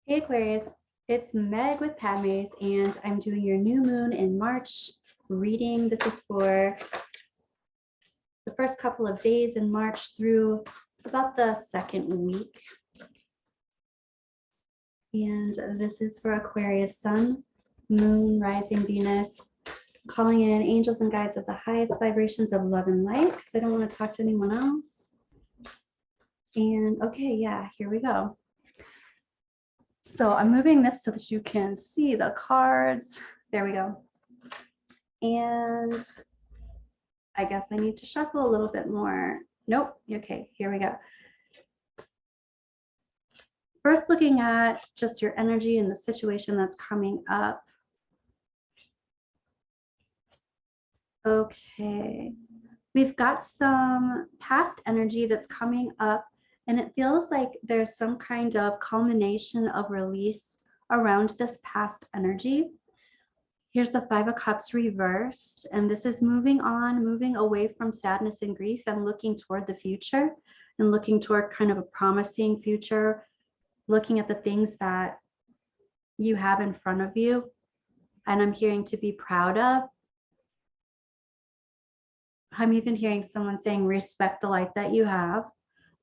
Hey Aquarius, it's Meg with Padmes, and I'm doing your new moon in March reading. This is for the first couple of days in March through about the second week. And this is for Aquarius Sun, Moon, Rising, Venus, calling in angels and guides of the highest vibrations of love and light, because I don't want to talk to anyone else. And okay, yeah, here we go. So I'm moving this so that you can see the cards. There we go. And I guess I need to shuffle a little bit more. Nope. Okay, here we go. First, looking at just your energy and the situation that's coming up. Okay. We've got some past energy that's coming up, and it feels like there's some kind of culmination of release around this past energy. Here's the Five of Cups reversed, and this is moving on, moving away from sadness and grief and looking toward the future and looking toward kind of a promising future, looking at the things that you have in front of you. And I'm hearing to be proud of. I'm even hearing someone saying, respect the life that you have.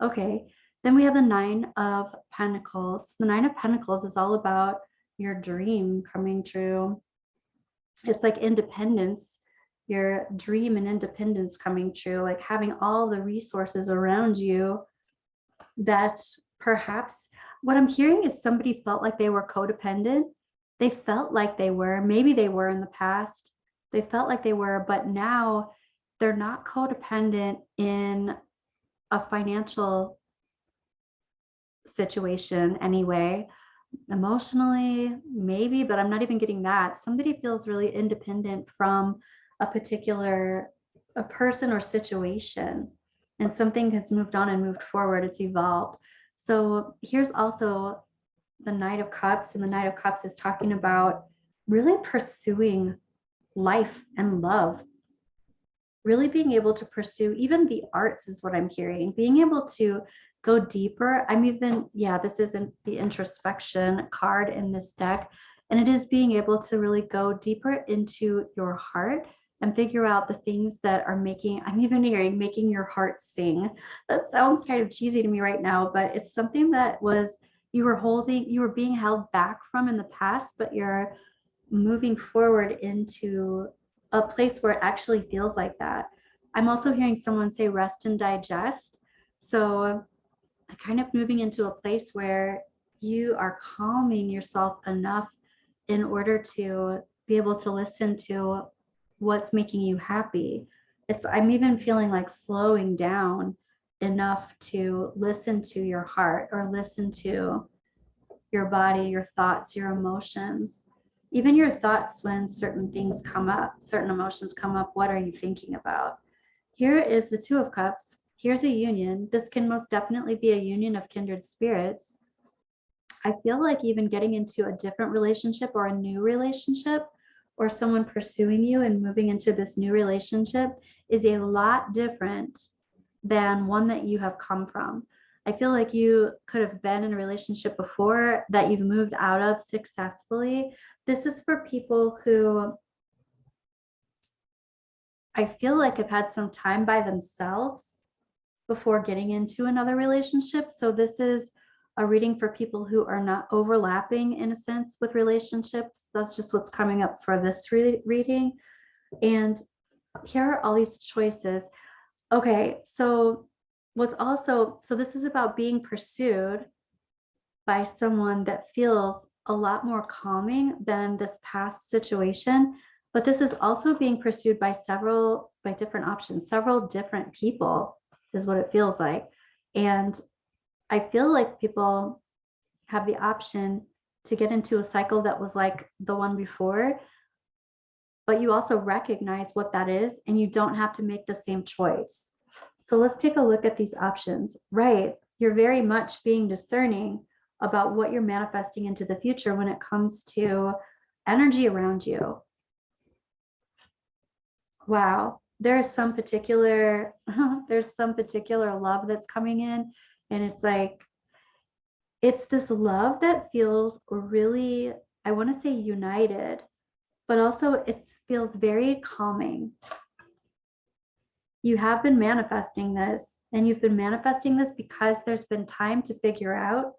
Okay. Then we have the Nine of Pentacles. The Nine of Pentacles is all about your dream coming true. It's like independence, your dream and independence coming true, like having all the resources around you that perhaps what I'm hearing is somebody felt like they were codependent. They felt like they were, maybe they were in the past. They felt like they were, but now they're not codependent in a financial situation anyway. Emotionally, maybe, but I'm not even getting that. Somebody feels really independent from a particular person or situation, and something has moved on and moved forward. It's evolved. So here's also the Knight of Cups, and the Knight of Cups is talking about really pursuing life and love, really being able to pursue even the arts is what I'm hearing, being able to go deeper. I'm even, yeah, this isn't the introspection card in this deck, and it is being able to really go deeper into your heart and figure out the things that are making, I'm even hearing making your heart sing. That sounds kind of cheesy to me right now, but it's something that was, you were holding, you were being held back from in the past, but you're moving forward into a place where it actually feels like that. I'm also hearing someone say rest and digest. So kind of moving into a place where you are calming yourself enough in order to be able to listen to what's making you happy. I'm even feeling like slowing down enough to listen to your heart or listen to your body, your thoughts, your emotions, even your thoughts when certain things come up, certain emotions come up. What are you thinking about? Here is the Two of Cups. Here's a union. This can most definitely be a union of kindred spirits. I feel like even getting into a different relationship or a new relationship, or someone pursuing you and moving into this new relationship is a lot different than one that you have come from. I feel like you could have been in a relationship before that you've moved out of successfully. This is for people who I feel like have had some time by themselves before getting into another relationship. So this is a reading for people who are not overlapping in a sense with relationships. That's just what's coming up for this reading. And here are all these choices. Okay, so what's also, so this is about being pursued by someone that feels a lot more calming than this past situation. But this is also being pursued by different options, several different people is what it feels like. And I feel like people have the option to get into a cycle that was like the one before, but you also recognize what that is and you don't have to make the same choice. So let's take a look at these options. Right, you're very much being discerning about what you're manifesting into the future when it comes to energy around you. Wow, there's some particular love that's coming in, and it's like it's this love that feels really, I want to say united, but also it feels very calming. You have been manifesting this, and you've been manifesting this because there's been time to figure out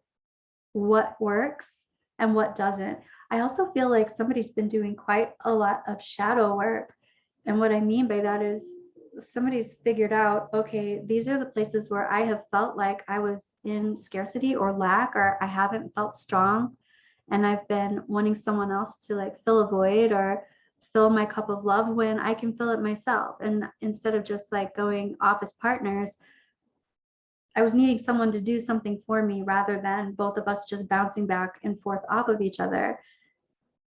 what works and what doesn't. I also feel like somebody's been doing quite a lot of shadow work. And what I mean by that is somebody's figured out, okay, these are the places where I have felt like I was in scarcity or lack, or I haven't felt strong. And I've been wanting someone else to like fill a void or fill my cup of love when I can fill it myself. And instead of just like going off as partners, I was needing someone to do something for me rather than both of us just bouncing back and forth off of each other.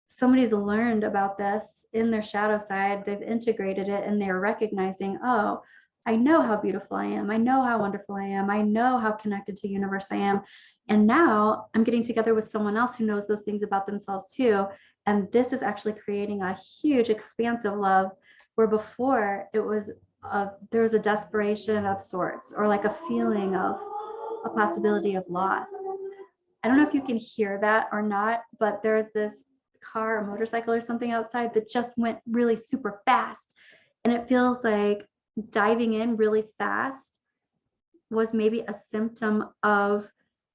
Somebody's learned about this in their shadow side, they've integrated it, and they're recognizing, oh, I know how beautiful I am. I know how wonderful I am. I know how connected to the universe I am. And now I'm getting together with someone else who knows those things about themselves too. And this is actually creating a huge expansive love where before it was there was a desperation of sorts, or like a feeling of a possibility of loss. I don't know if you can hear that or not, but there's this car or motorcycle or something outside that just went really super fast. And it feels like diving in really fast was maybe a symptom of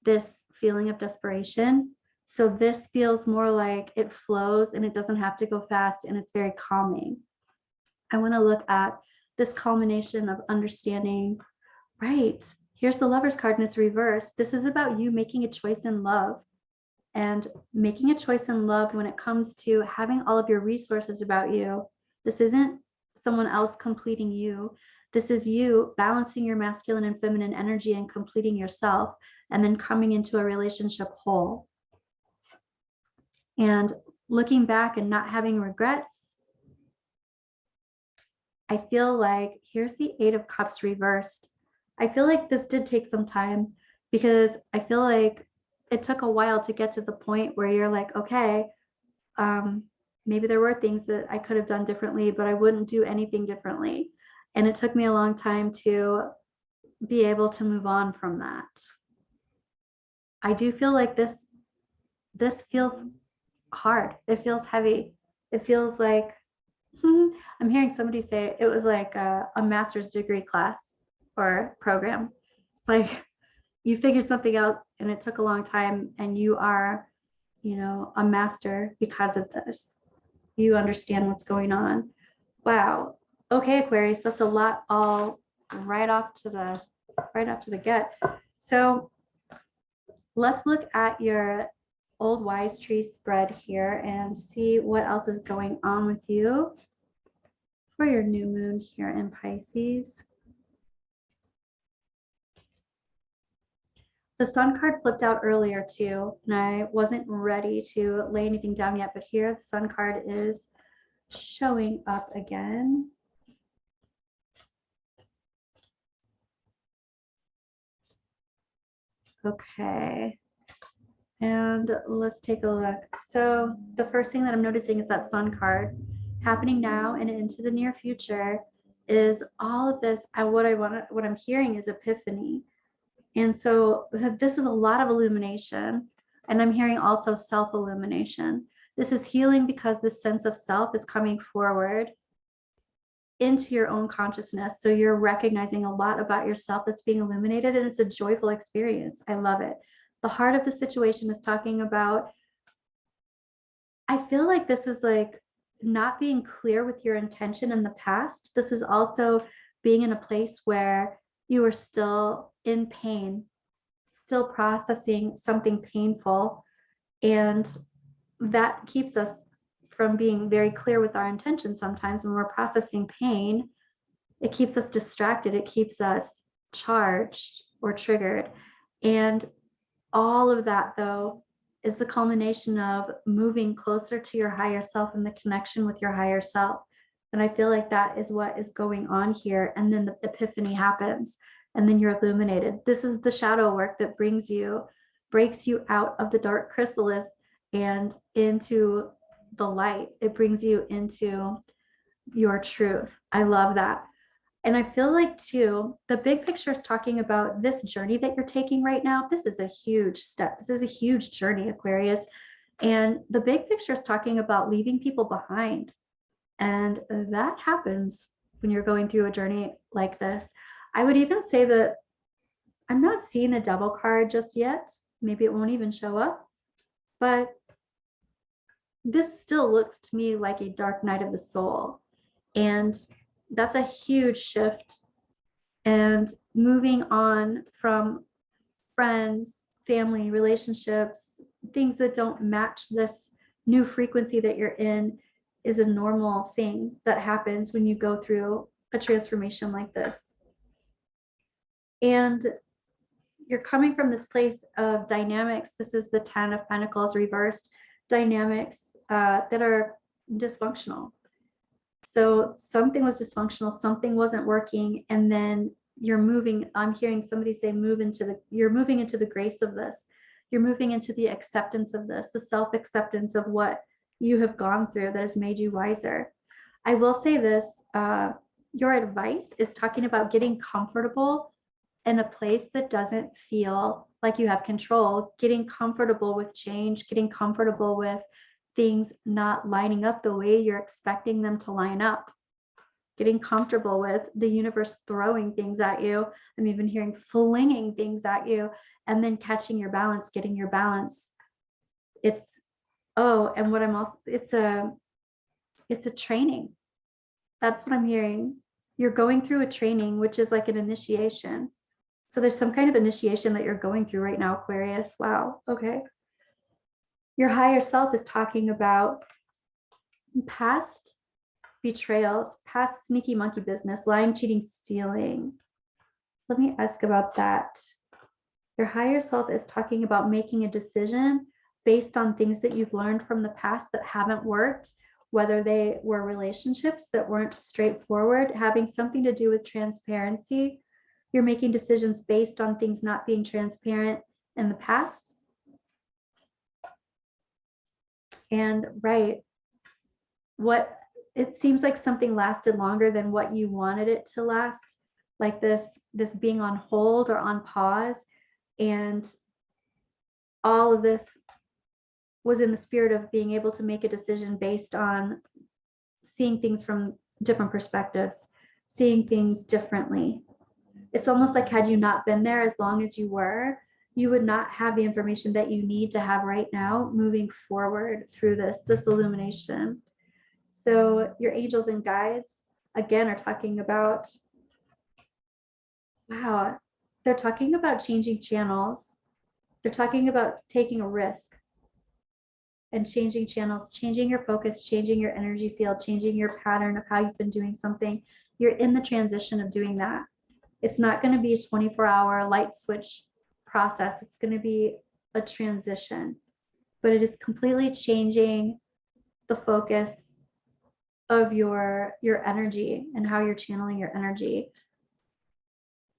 this feeling of desperation. So this feels more like it flows and it doesn't have to go fast, and it's very calming. I want to look at this culmination of understanding, right? Here's the Lover's card and it's reversed. This is about you making a choice in love, and making a choice in love when it comes to having all of your resources about you. This isn't someone else completing you. This is you balancing your masculine and feminine energy and completing yourself, and then coming into a relationship whole. And looking back and not having regrets. I feel like here's the Eight of Cups reversed. I feel like this did take some time, because I feel like it took a while to get to the point where you're like, okay, maybe there were things that I could have done differently, but I wouldn't do anything differently. And it took me a long time to be able to move on from that. I do feel like this feels hard. It feels heavy. It feels like, I'm hearing somebody say it was like a master's degree class or program. It's like you figured something out and it took a long time, and you are, a master because of this. You understand what's going on. Wow. Okay, Aquarius, that's a lot all right off to the get. So let's look at your old wise tree spread here and see what else is going on with you for your new moon here in Pisces. The Sun card flipped out earlier too, and I wasn't ready to lay anything down yet, but here the Sun card is showing up again. Okay. And let's take a look. So the first thing that I'm noticing is that Sun card happening now and into the near future is all of this. What I'm hearing is epiphany. And so this is a lot of illumination. And I'm hearing also self-illumination. This is healing because this sense of self is coming forward into your own consciousness. So you're recognizing a lot about yourself that's being illuminated, and it's a joyful experience. I love it. The heart of the situation is talking about, I feel like this is like not being clear with your intention in the past. This is also being in a place where you are still in pain, still processing something painful. And that keeps us from being very clear with our intention. Sometimes when we're processing pain, it keeps us distracted. It keeps us charged or triggered. And all of that, though, is the culmination of moving closer to your higher self and the connection with your higher self. And I feel like that is what is going on here. And then the epiphany happens, and then you're illuminated. This is the shadow work that breaks you out of the dark chrysalis and into the light. It brings you into your truth. I love that. And I feel like too, the big picture is talking about this journey that you're taking right now. This is a huge step. This is a huge journey, Aquarius. And the big picture is talking about leaving people behind. And that happens when you're going through a journey like this. I would even say that I'm not seeing the Devil card just yet. Maybe it won't even show up. But this still looks to me like a dark night of the soul. And that's a huge shift. And moving on from friends, family, relationships, things that don't match this new frequency that you're in is a normal thing that happens when you go through a transformation like this. And you're coming from this place of dynamics. This is the 10 of Pentacles reversed, dynamics that are dysfunctional. So something was dysfunctional, something wasn't working, and then you're moving. I'm hearing somebody say you're moving into the grace of this. You're moving into the acceptance of this, the self-acceptance of what you have gone through that has made you wiser. I will say this, your advice is talking about getting comfortable in a place that doesn't feel like you have control, getting comfortable with change, getting comfortable with things not lining up the way you're expecting them to line up, getting comfortable with the universe throwing things at you. I'm even hearing flinging things at you, and then catching your balance, getting your balance. It's, oh, and what I'm also, it's a training. That's what I'm hearing. You're going through a training, which is like an initiation. So there's some kind of initiation that you're going through right now, Aquarius. Wow. Okay. Your higher self is talking about past betrayals, past sneaky monkey business, lying, cheating, stealing. Let me ask about that. Your higher self is talking about making a decision based on things that you've learned from the past that haven't worked, whether they were relationships that weren't straightforward, having something to do with transparency. You're making decisions based on things not being transparent in the past. And right, what it seems like something lasted longer than what you wanted it to last, like this being on hold or on pause. And all of this was in the spirit of being able to make a decision based on seeing things from different perspectives, seeing things differently. It's almost like, had you not been there as long as you were, you would not have the information that you need to have right now moving forward through this illumination. So your angels and guides, again, are talking about, wow, they're talking about changing channels. They're talking about taking a risk and changing channels, changing your focus, changing your energy field, changing your pattern of how you've been doing something. You're in the transition of doing that. It's not going to be a 24-hour light switch process. It's going to be a transition, but it is completely changing the focus of your energy and how you're channeling your energy.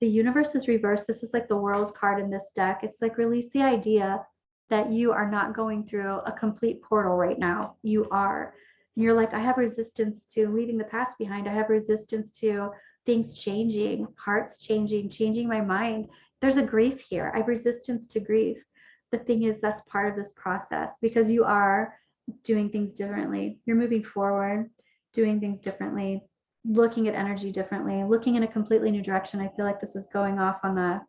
The universe is reversed. This is like the world card in this deck. It's like, release the idea that you are not going through a complete portal right now. You are. And you're like, I have resistance to leaving the past behind. I have resistance to things changing, hearts changing, changing my mind. There's a grief here. I have resistance to grief. The thing is, that's part of this process, because you are doing things differently. You're moving forward, doing things differently, looking at energy differently, looking in a completely new direction. I feel like this is going off on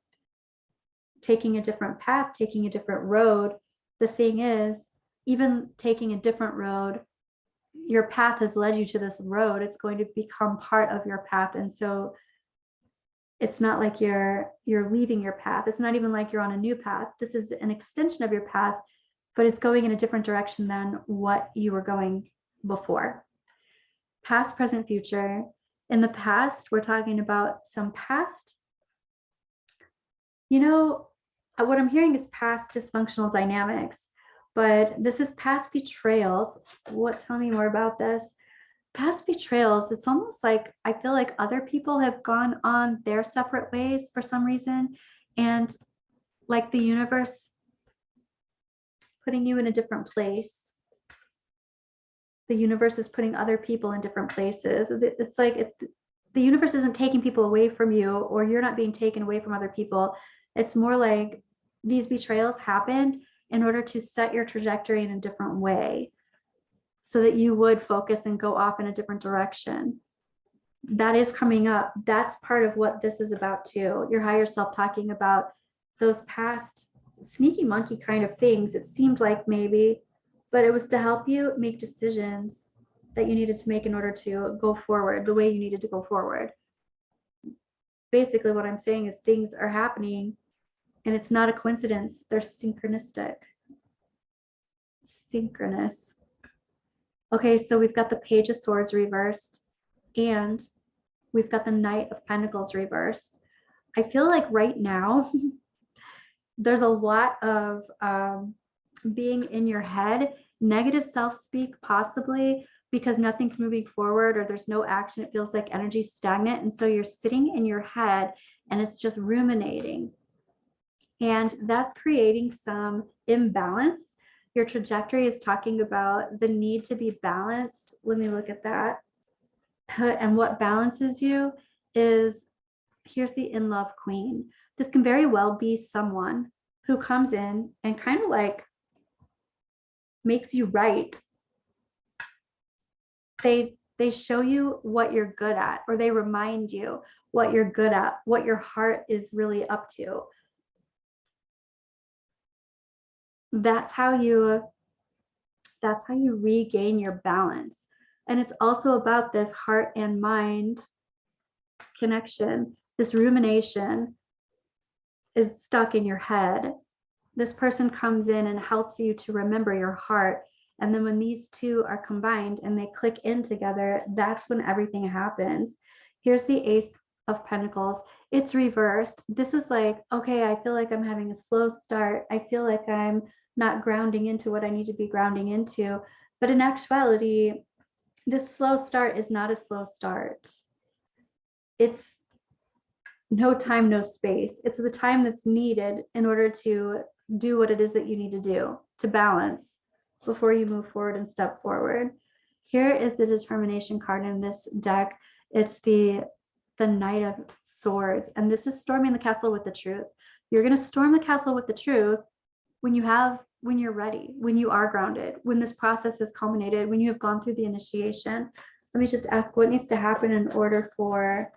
taking a different path, taking a different road. The thing is, even taking a different road, your path has led you to this road. It's going to become part of your path. And so it's not like you're leaving your path. It's not even like you're on a new path. This is an extension of your path, but it's going in a different direction than what you were going before. Past, present, future. In the past, we're talking about some past, what I'm hearing is past dysfunctional dynamics, but this is past betrayals. Tell me more about this. Past betrayals, it's almost like I feel like other people have gone on their separate ways for some reason, and like the universe putting you in a different place. The universe is putting other people in different places. It's like the universe isn't taking people away from you, or you're not being taken away from other people. It's more like these betrayals happened in order to set your trajectory in a different way so that you would focus and go off in a different direction. That is coming up. That's part of what this is about too. Your higher self talking about those past sneaky monkey kind of things. It seemed like maybe, but it was to help you make decisions that you needed to make in order to go forward the way you needed to go forward. Basically, what I'm saying is things are happening and it's not a coincidence. They're synchronistic. Synchronous. Okay, so we've got the Page of Swords reversed and we've got the Knight of Pentacles reversed. I feel like right now there's a lot of being in your head, negative self-speak possibly, because nothing's moving forward or there's no action. It feels like energy's stagnant. And so you're sitting in your head and it's just ruminating. And that's creating some imbalance. Your trajectory is talking about the need to be balanced. Let me look at that. And what balances you is, here's the in love queen. This can very well be someone who comes in and kind of like makes you right. They show you what you're good at, or they remind you what you're good at, what your heart is really up to. That's how you regain your balance. And it's also about this heart and mind connection. This rumination is stuck in your head. This person comes in and helps you to remember your heart. And then when these two are combined and they click in together, that's when everything happens. Here's the Ace of Pentacles. It's reversed. This is like, okay, I feel like I'm having a slow start. I feel like I'm not grounding into what I need to be grounding into. But in actuality, this slow start is not a slow start. It's no time, no space. It's the time that's needed in order to do what it is that you need to do to balance before you move forward and step forward. Here is the determination card in this deck. It's the Knight of Swords, and this is storming the castle with the truth. You're going to storm the castle with the truth when you're ready, when you are grounded, when this process is culminated, when you have gone through the initiation. Let me just ask what needs to happen in order for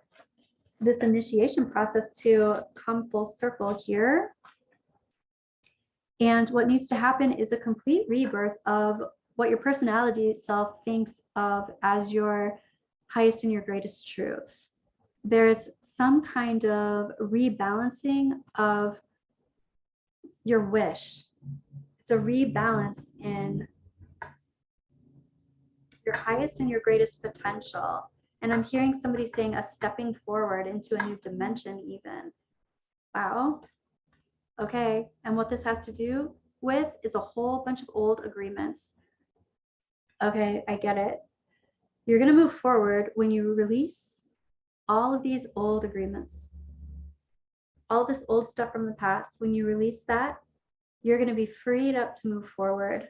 this initiation process to come full circle here. And what needs to happen is a complete rebirth of what your personality self thinks of as your highest and your greatest truth. There's some kind of rebalancing of your wish. It's a rebalance in your highest and your greatest potential. And I'm hearing somebody saying a stepping forward into a new dimension even. Wow. Okay, and what this has to do with is a whole bunch of old agreements. Okay, I get it. You're going to move forward when you release all of these old agreements, all this old stuff from the past. When you release that, you're going to be freed up to move forward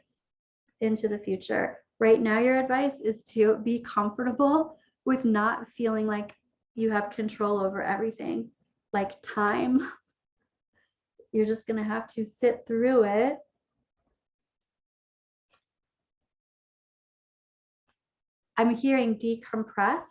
into the future. Right now, your advice is to be comfortable with not feeling like you have control over everything, like time. You're just going to have to sit through it. I'm hearing decompress,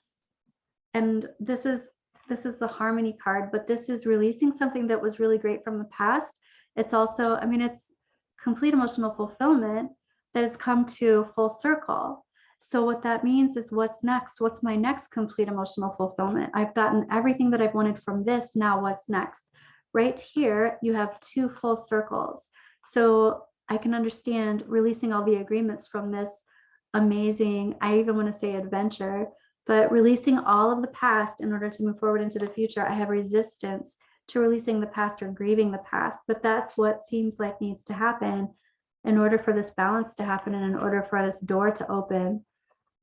and this is the Harmony card, but this is releasing something that was really great from the past. It's also, I mean, it's complete emotional fulfillment that has come to full circle. So what that means is, what's next? What's my next complete emotional fulfillment? I've gotten everything that I've wanted from this. Now what's next? Right here, you have two full circles. So I can understand releasing all the agreements from this amazing, I even want to say adventure, but releasing all of the past in order to move forward into the future. I have resistance to releasing the past or grieving the past, but that's what seems like needs to happen in order for this balance to happen and in order for this door to open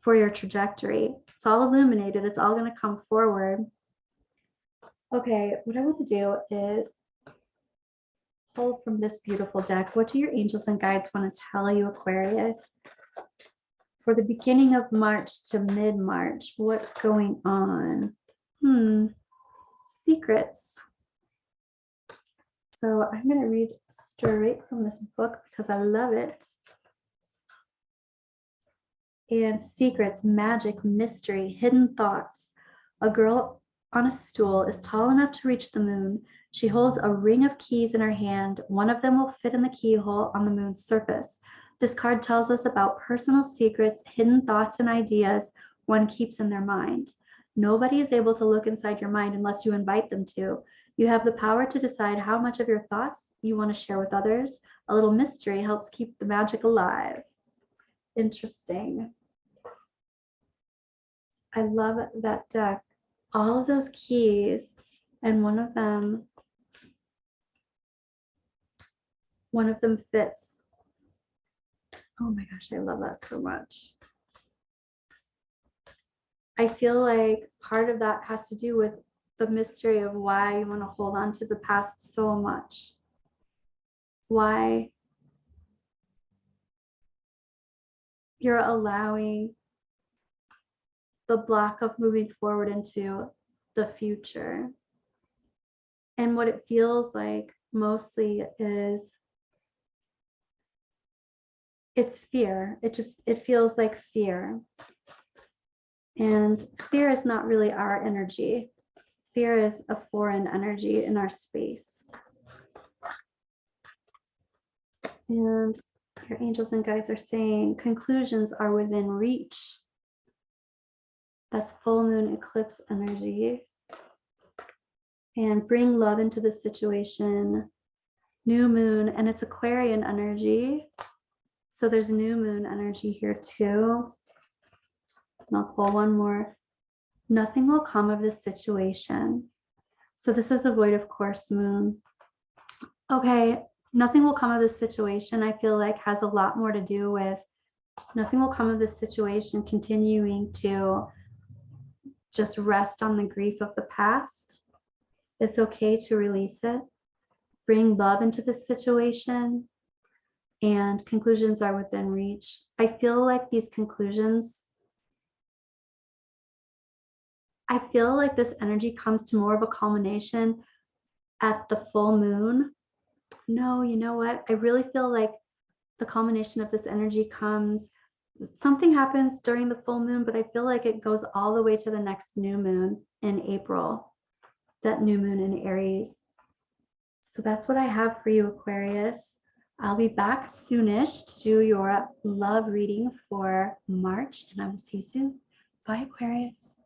for your trajectory. It's all illuminated. It's all going to come forward. Okay, what I want to do is pull from this beautiful deck. What do your angels and guides want to tell you, Aquarius? For the beginning of March to mid-March, what's going on? Secrets. So I'm going to read straight from this book because I love it. And secrets, magic, mystery, hidden thoughts. A girl on a stool is tall enough to reach the moon. She holds a ring of keys in her hand. One of them will fit in the keyhole on the moon's surface. This card tells us about personal secrets, hidden thoughts, and ideas one keeps in their mind. Nobody is able to look inside your mind unless you invite them to. You have the power to decide how much of your thoughts you want to share with others. A little mystery helps keep the magic alive. Interesting. I love that deck. All of those keys, and one of them fits. Oh my gosh, I love that so much. I feel like part of that has to do with the mystery of why you want to hold on to the past so much. Why you're allowing the block of moving forward into the future. And what it feels like mostly is it's fear. It feels like fear. And fear is not really our energy. Fear is a foreign energy in our space. And your angels and guides are saying conclusions are within reach. That's full moon eclipse energy. And bring love into the situation. New moon, and it's Aquarian energy. So there's new moon energy here too. And I'll pull one more. Nothing will come of this situation. So this is a void of course moon. Okay, nothing will come of this situation, I feel like has a lot more to do with nothing will come of this situation continuing to just rest on the grief of the past. It's okay to release it. Bring love into this situation. And conclusions are within reach. I feel like these conclusions, I feel like this energy comes to more of a culmination at the full moon. No, you know what? I really feel like the culmination of this energy comes, something happens during the full moon, but I feel like it goes all the way to the next new moon in April, that new moon in Aries. So that's what I have for you, Aquarius. I'll be back soonish to do your love reading for March, and I will see you soon. Bye, Aquarius.